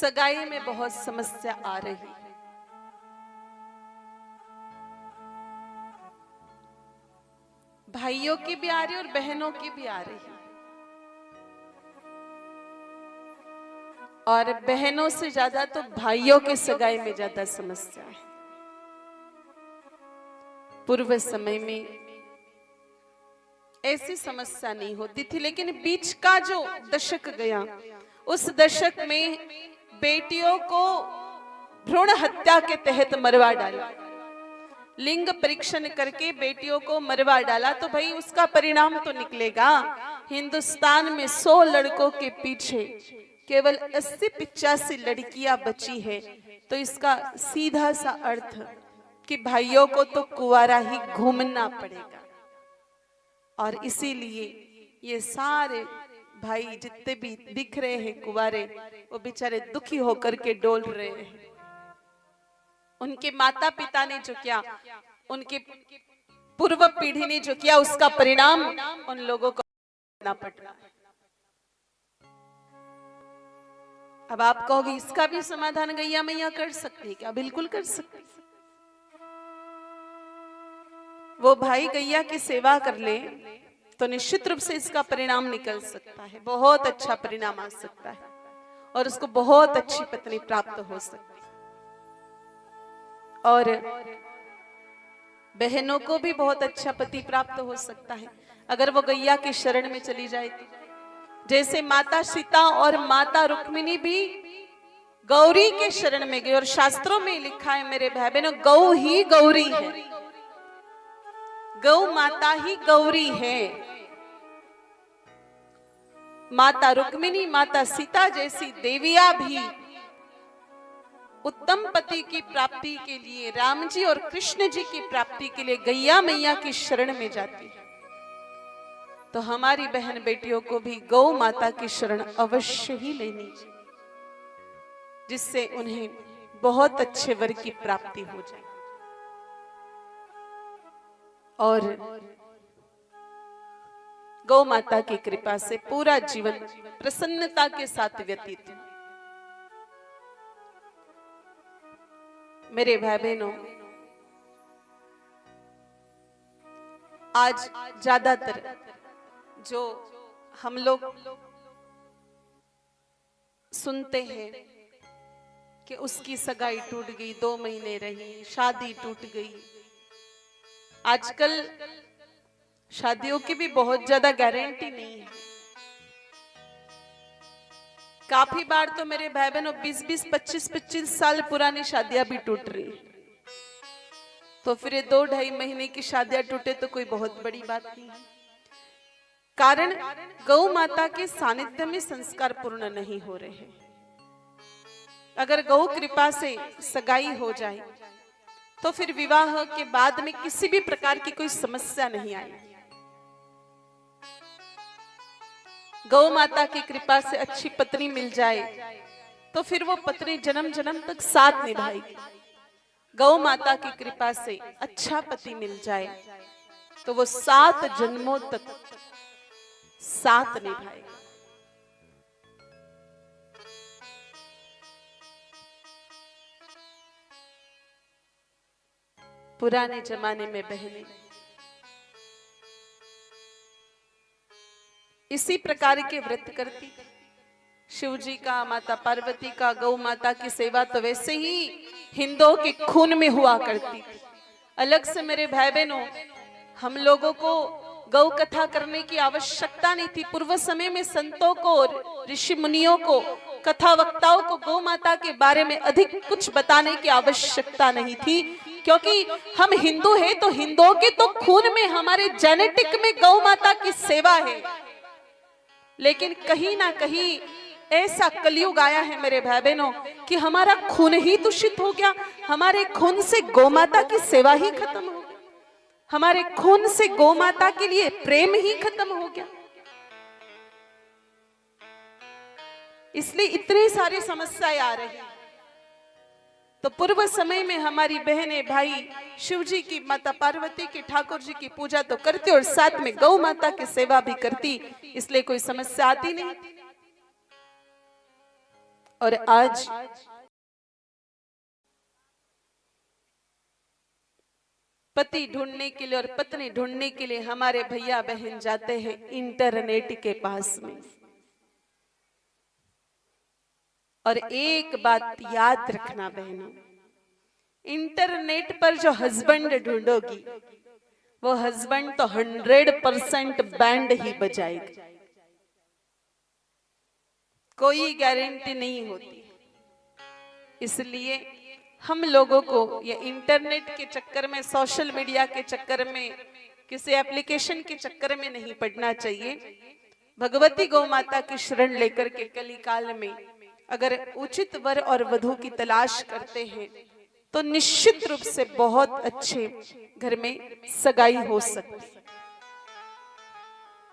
सगाई में बहुत समस्या आ रही है। भाइयों की भी आ रही और बहनों की भी आ रही है। और बहनों से ज्यादा तो भाइयों की सगाई में ज्यादा समस्या है। पूर्व समय में ऐसी समस्या नहीं होती थी, लेकिन बीच का जो दशक गया, उस दशक में बेटियों को भ्रूण हत्या के तहत मरवा डाला। लिंग परीक्षण करके बेटियों को मरवा डाला, तो भाई उसका परिणाम तो निकलेगा। हिंदुस्तान में 100 लड़कों के पीछे केवल 80-85 लड़कियां बची है, तो इसका सीधा सा अर्थ कि भाइयों को तो कुंवारा ही घूमना पड़ेगा। और इसीलिए ये सारे भाई जितने भी दिख रहे हैं कुंवारे, वो बेचारे दुखी होकर के डोल रहे हैं। उनके माता पिता ने जो किया, उनके पूर्व पीढ़ी ने जो किया, उसका परिणाम उन लोगों को भुगतना पड़ रहा है। अब आप कहोगे इसका भी समाधान गैया मैया कर सकती है क्या? बिल्कुल कर सकती। वो भाई गैया की सेवा कर ले तो निश्चित रूप से इसका परिणाम निकल सकता है, बहुत अच्छा परिणाम आ सकता है और उसको बहुत अच्छी पत्नी प्राप्त हो सकती है। और बहनों को भी बहुत अच्छा पति प्राप्त हो सकता है अगर वो गैया की शरण में चली जाए तो। जैसे माता सीता और माता रुक्मिणी भी गौरी के शरण में गई, और शास्त्रों में लिखा है मेरे भाई बहनों, गौ ही गौरी है, गौ माता ही गौरी है। माता रुक्मिणी, माता सीता जैसी देवियां भी उत्तम पति की प्राप्ति के लिए, राम जी और कृष्ण जी की प्राप्ति के लिए गैया मैया की शरण में जाती है। तो हमारी बहन बेटियों को भी गौ माता की शरण अवश्य ही लेनी चाहिए, जिससे उन्हें बहुत अच्छे वर की प्राप्ति हो जाए और गौ माता की कृपा से पूरा जीवन प्रसन्नता के साथ व्यतीत हो। मेरे भाई बहनों, आज ज्यादातर जो हम लोग सुनते हैं कि उसकी सगाई टूट गई, 2 महीने रही, शादी टूट गई। आजकल शादियों की भी बहुत ज्यादा गारंटी नहीं है। काफी बार तो मेरे भाई बहनों 20-20, 25-25 साल पुरानी शादियां भी टूट रही। तो फिर ये 2-2.5 महीने की शादियां टूटे तो कोई बहुत बड़ी बात नहीं है। कारण गौ माता के सानिध्य में संस्कार पूर्ण नहीं हो रहे हैं। अगर गौ कृपा से सगाई हो जाए तो फिर विवाह के बाद में किसी भी प्रकार की कोई समस्या नहीं आई। गौ माता की कृपा से अच्छी पत्नी मिल जाए तो फिर वो पत्नी जन्म जन्म तक साथ निभाएगी। गौ माता की कृपा से अच्छा पति मिल जाए तो वो 7 जन्मों तक साथ निभाएगा। पुराने जमाने में बहनें इसी प्रकार के व्रत करती थी। शिव जी का, माता पार्वती का, गौ माता की सेवा तो वैसे ही हिंदुओं के खून में हुआ करती थी। अलग से मेरे भाई बहनों, हम लोगों को गौ कथा करने की आवश्यकता नहीं थी। पूर्व समय में संतों को, ऋषि मुनियों को, कथा वक्ताओं को गौ माता के बारे में अधिक कुछ बताने की आवश्यकता नहीं थी, क्योंकि हम हिंदू हैं तो हिंदुओं के तो खून में, हमारे जेनेटिक में गौ माता की सेवा है। लेकिन कहीं ना कहीं ऐसा कलयुग आया है मेरे भाई बहनों कि हमारा खून ही दूषित हो गया। हमारे खून से गौ माता की सेवा ही खत्म हो गई, हमारे खून से गौ माता के लिए प्रेम ही खत्म हो गया। इसलिए इतनी सारी समस्याएं आ रही। तो पूर्व समय में हमारी बहनें भाई शिव जी की, माता पार्वती की, ठाकुर जी की पूजा तो करती और साथ में गौ माता की सेवा भी करती, इसलिए कोई समस्या आती नहीं। और आज पति ढूंढने के लिए और पत्नी ढूंढने के लिए हमारे भैया बहन जाते हैं इंटरनेट के पास में। और एक बात याद रखना बहनों, इंटरनेट पर जो हस्बैंड ढूंढोगी वो हस्बैंड तो 100% बैंड ही बजाएगा, कोई गारंटी नहीं होती। इसलिए हम लोगों को ये इंटरनेट के चक्कर में, सोशल मीडिया के चक्कर में, किसी एप्लीकेशन के चक्कर में नहीं पड़ना चाहिए। भगवती गौ माता की शरण लेकर के कली काल में अगर उचित वर और वधू की तलाश करते हैं तो निश्चित रूप से बहुत अच्छे घर में सगाई हो सकती है।